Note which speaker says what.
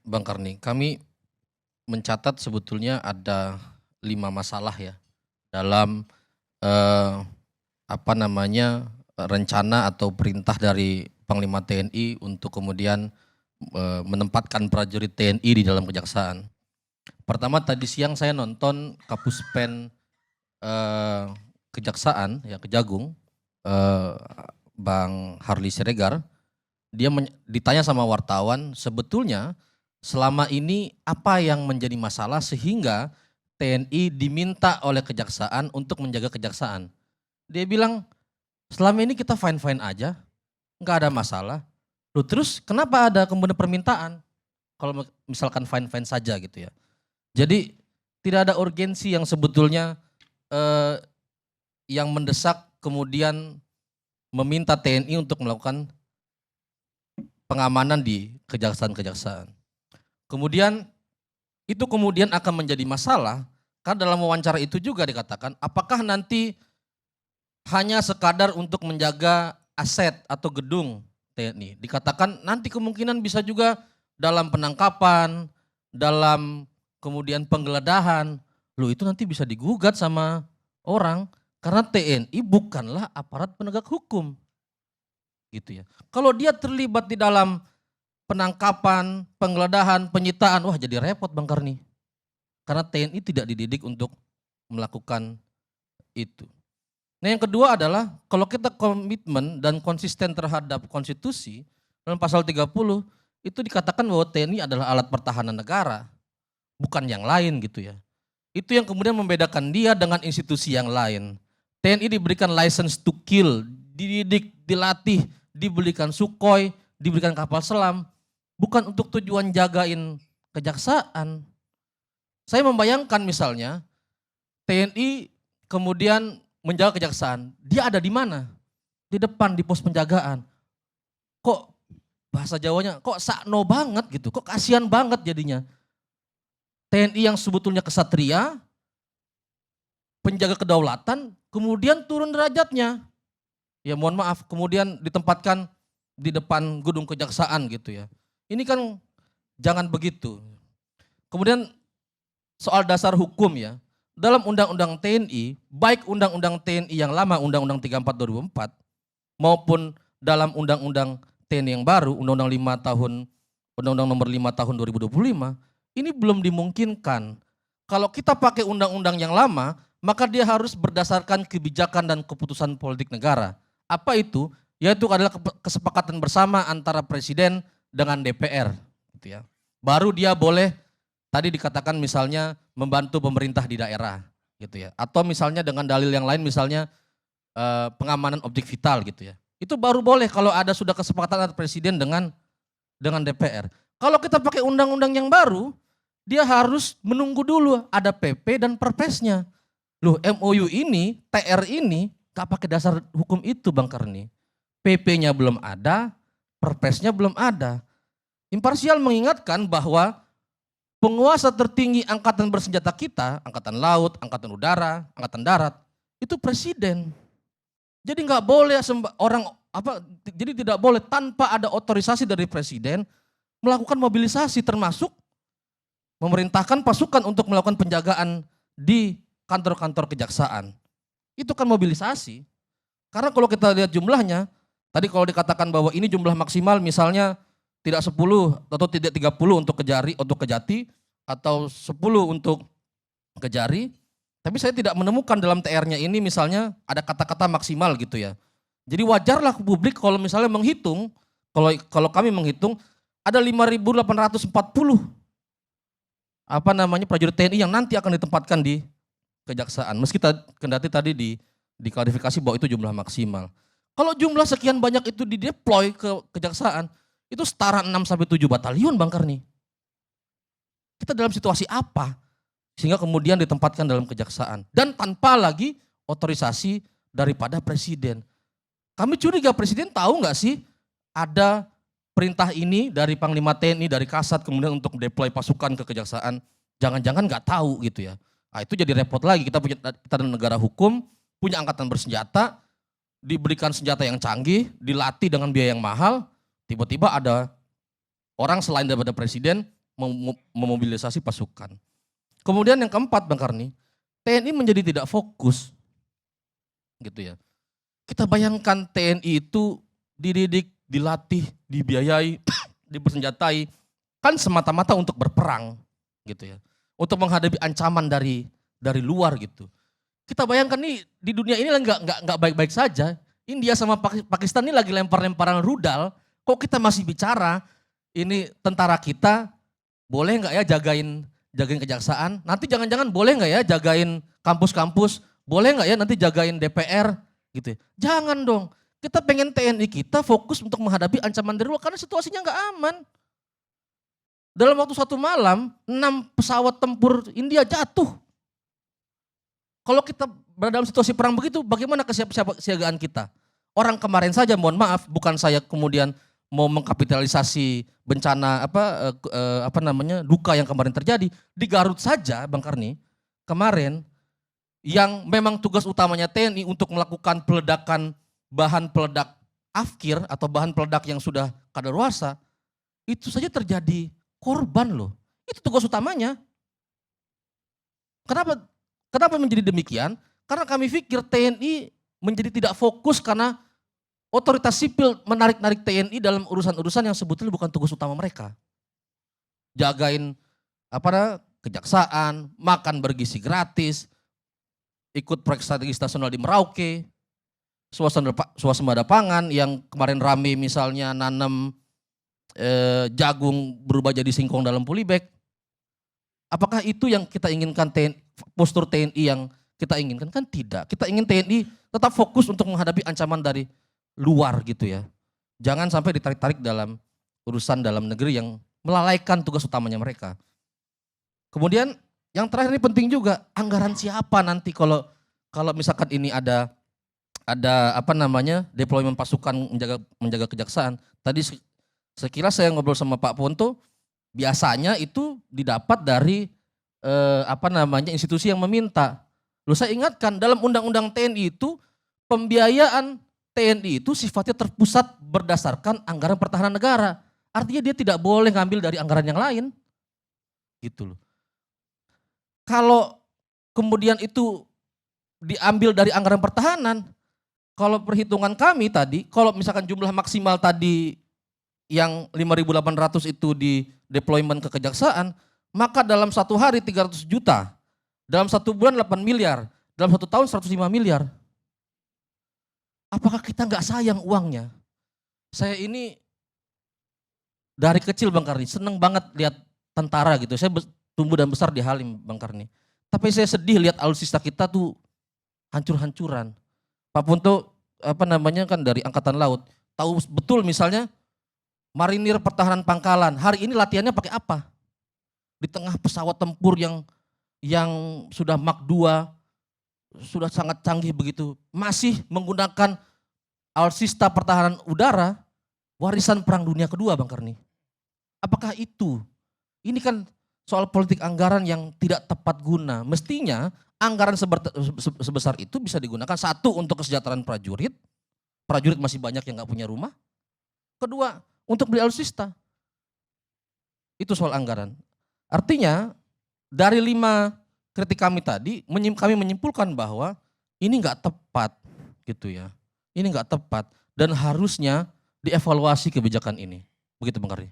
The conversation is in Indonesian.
Speaker 1: Bang Karni, kami mencatat sebetulnya ada 5 masalah ya dalam, eee, apa namanya, rencana atau perintah dari Panglima TNI untuk kemudian, menempatkan prajurit TNI di dalam kejaksaan. Pertama tadi siang saya nonton Kapuspen, eee, Kejaksaan ya Kejagung, eee, Bang Harly Siregar, dia ditanya sama wartawan, sebetulnya selama ini apa yang menjadi masalah sehingga TNI diminta oleh kejaksaan untuk menjaga kejaksaan. Dia bilang, selama ini kita fine-fine aja, nggak ada masalah. Loh terus kenapa ada kemudian permintaan? Kalau misalkan fine-fine saja gitu ya. Jadi tidak ada urgensi yang sebetulnya eh, yang mendesak kemudian meminta TNI untuk melakukan pengamanan di kejaksaan-kejaksaan. Kemudian itu kemudian akan menjadi masalah karena dalam wawancara itu juga dikatakan apakah nanti hanya sekadar untuk menjaga aset atau gedung TNI. Dikatakan nanti kemungkinan bisa juga dalam penangkapan, dalam kemudian penggeledahan. Loh itu nanti bisa digugat sama orang karena TNI bukanlah aparat penegak hukum. Gitu ya. Kalau dia terlibat di dalam penangkapan, penggeledahan, penyitaan, wah jadi repot Bang Karni. Karena TNI tidak dididik untuk melakukan itu. Nah yang kedua adalah kalau kita komitmen dan konsisten terhadap konstitusi, dalam pasal 30 itu dikatakan bahwa TNI adalah alat pertahanan negara, bukan yang lain gitu ya. Itu yang kemudian membedakan dia dengan institusi yang lain. TNI diberikan license to kill, dididik, dilatih, diberikan Sukhoi, diberikan kapal selam, bukan untuk tujuan jagain kejaksaan. Saya membayangkan misalnya TNI kemudian menjaga kejaksaan, dia ada di mana? Di depan di pos penjagaan. Kok bahasa Jawanya kok sakno banget gitu, kok kasihan banget jadinya. TNI yang sebetulnya kesatria, penjaga kedaulatan, kemudian turun derajatnya. Ya mohon maaf, kemudian ditempatkan di depan gedung kejaksaan gitu ya. Ini kan jangan begitu. Kemudian soal dasar hukum ya. Dalam Undang-Undang TNI, baik Undang-Undang TNI yang lama, Undang-Undang 34 2004, maupun dalam Undang-Undang TNI yang baru, Undang-Undang 5 tahun, Undang-Undang nomor 5 tahun 2025, ini belum dimungkinkan. Kalau kita pakai undang-undang yang lama, maka dia harus berdasarkan kebijakan dan keputusan politik negara. Apa itu? Yaitu adalah kesepakatan bersama antara presiden dengan DPR. Gitu ya. Baru dia boleh tadi dikatakan misalnya membantu pemerintah di daerah gitu ya. Atau misalnya dengan dalil yang lain misalnya pengamanan objek vital gitu ya. Itu baru boleh kalau ada sudah kesepakatan antara presiden dengan DPR. Kalau kita pakai undang-undang yang baru, dia harus menunggu dulu ada PP dan Perpesnya. Loh MOU ini, TR ini gak pakai dasar hukum itu Bang Karni. PP-nya belum ada, Perpesnya belum ada. Imparsial mengingatkan bahwa penguasa tertinggi angkatan bersenjata kita, angkatan laut, angkatan udara, angkatan darat, itu presiden. Jadi nggak boleh jadi tidak boleh tanpa ada otorisasi dari presiden melakukan mobilisasi termasuk memerintahkan pasukan untuk melakukan penjagaan di kantor-kantor kejaksaan. Itu kan mobilisasi. Karena kalau kita lihat jumlahnya, tadi kalau dikatakan bahwa ini jumlah maksimal misalnya tidak 10 atau tidak 30 untuk Kejati atau 10 untuk Kejari, tapi saya tidak menemukan dalam TR-nya ini misalnya ada kata-kata maksimal gitu ya. Jadi wajarlah publik kalau misalnya menghitung, kalau kami menghitung ada 5.840 prajurit TNI yang nanti akan ditempatkan di kejaksaan. Meski kendati tadi diklarifikasi bahwa itu jumlah maksimal. Kalau jumlah sekian banyak itu dideploy ke kejaksaan, itu setara 6 sampai 7 batalion Bang Karni. Kita dalam situasi apa? Sehingga kemudian ditempatkan dalam kejaksaan. Dan tanpa lagi otorisasi daripada presiden. Kami curiga presiden tahu nggak sih ada perintah ini dari Panglima TNI, dari Kasat kemudian untuk deploy pasukan ke kejaksaan. Jangan-jangan nggak tahu gitu ya. Nah, itu jadi repot lagi, kita adalah negara hukum, punya angkatan bersenjata, diberikan senjata yang canggih, dilatih dengan biaya yang mahal, tiba-tiba ada orang selain daripada presiden memobilisasi pasukan. Kemudian yang keempat Bang Karni, TNI menjadi tidak fokus. Gitu ya. Kita bayangkan TNI itu dididik, dilatih, dibiayai, dipersenjatai, kan semata-mata untuk berperang gitu ya. Untuk menghadapi ancaman dari luar gitu. Kita bayangkan nih di dunia ini nggak baik-baik saja. India sama Pakistan ini lagi lempar-lemparan rudal, kok kita masih bicara ini tentara kita boleh nggak ya jagain kejaksaan? Nanti jangan-jangan boleh nggak ya jagain kampus-kampus? Boleh nggak ya nanti jagain DPR gitu ya? Jangan dong. Kita pengen TNI kita fokus untuk menghadapi ancaman dari luar karena situasinya nggak aman. Dalam waktu satu malam, 6 pesawat tempur India jatuh. Kalau kita berada dalam situasi perang begitu, bagaimana kesiapsiagaan kita? Orang kemarin saja, mohon maaf, bukan saya kemudian mau mengkapitalisasi bencana duka yang kemarin terjadi. Di Garut saja, Bang Karni, kemarin yang memang tugas utamanya TNI untuk melakukan peledakan bahan peledak afkir atau bahan peledak yang sudah kadaluarsa, itu saja terjadi korban loh. Itu tugas utamanya. Kenapa menjadi demikian? Karena kami pikir TNI menjadi tidak fokus karena otoritas sipil menarik-narik TNI dalam urusan-urusan yang sebetulnya bukan tugas utama mereka. Jagain kejaksaan, makan bergizi gratis, ikut proyek strategis nasional di Merauke, swasembada pangan yang kemarin rame misalnya nanam jagung berubah jadi singkong dalam polybag. Apakah itu yang kita inginkan postur TNI yang kita inginkan? Kan tidak. Kita ingin TNI tetap fokus untuk menghadapi ancaman dari luar gitu ya. Jangan sampai ditarik-tarik dalam urusan dalam negeri yang melalaikan tugas utamanya mereka. Kemudian yang terakhir ini penting juga, anggaran siapa nanti kalau misalkan ini ada deployment pasukan menjaga kejaksaan. Tadi sekira saya ngobrol sama Pak Ponto, biasanya itu didapat dari institusi yang meminta. Loh, saya ingatkan dalam undang-undang TNI itu pembiayaan TNI itu sifatnya terpusat berdasarkan anggaran pertahanan negara. Artinya dia tidak boleh ngambil dari anggaran yang lain. Gitu loh. Kalau kemudian itu diambil dari anggaran pertahanan, kalau perhitungan kami tadi, kalau misalkan jumlah maksimal tadi yang 5.800 itu di deployment ke kejaksaan, maka dalam satu hari 300 juta, dalam satu bulan 8 miliar, dalam satu tahun 105 miliar. Apakah kita nggak sayang uangnya? Saya ini dari kecil Bang Karni, seneng banget lihat tentara gitu. Saya tumbuh dan besar di Halim Bang Karni. Tapi saya sedih lihat alutsista kita tuh hancur-hancuran. Pak Punto kan dari Angkatan Laut, tahu betul misalnya marinir pertahanan Pangkalan, hari ini latihannya pakai apa? Di tengah pesawat tempur yang sudah Mach 2, sudah sangat canggih begitu, masih menggunakan alutsista pertahanan udara, warisan Perang Dunia Kedua Bang Karni. Apakah itu? Ini kan soal politik anggaran yang tidak tepat guna. Mestinya anggaran sebesar itu bisa digunakan, satu untuk kesejahteraan prajurit masih banyak yang gak punya rumah. Kedua, untuk beli alutsista. Itu soal anggaran. Artinya dari 5 kritik kami tadi, kami menyimpulkan bahwa ini gak tepat gitu ya. Ini gak tepat dan harusnya dievaluasi kebijakan ini. Begitu Bang Karni.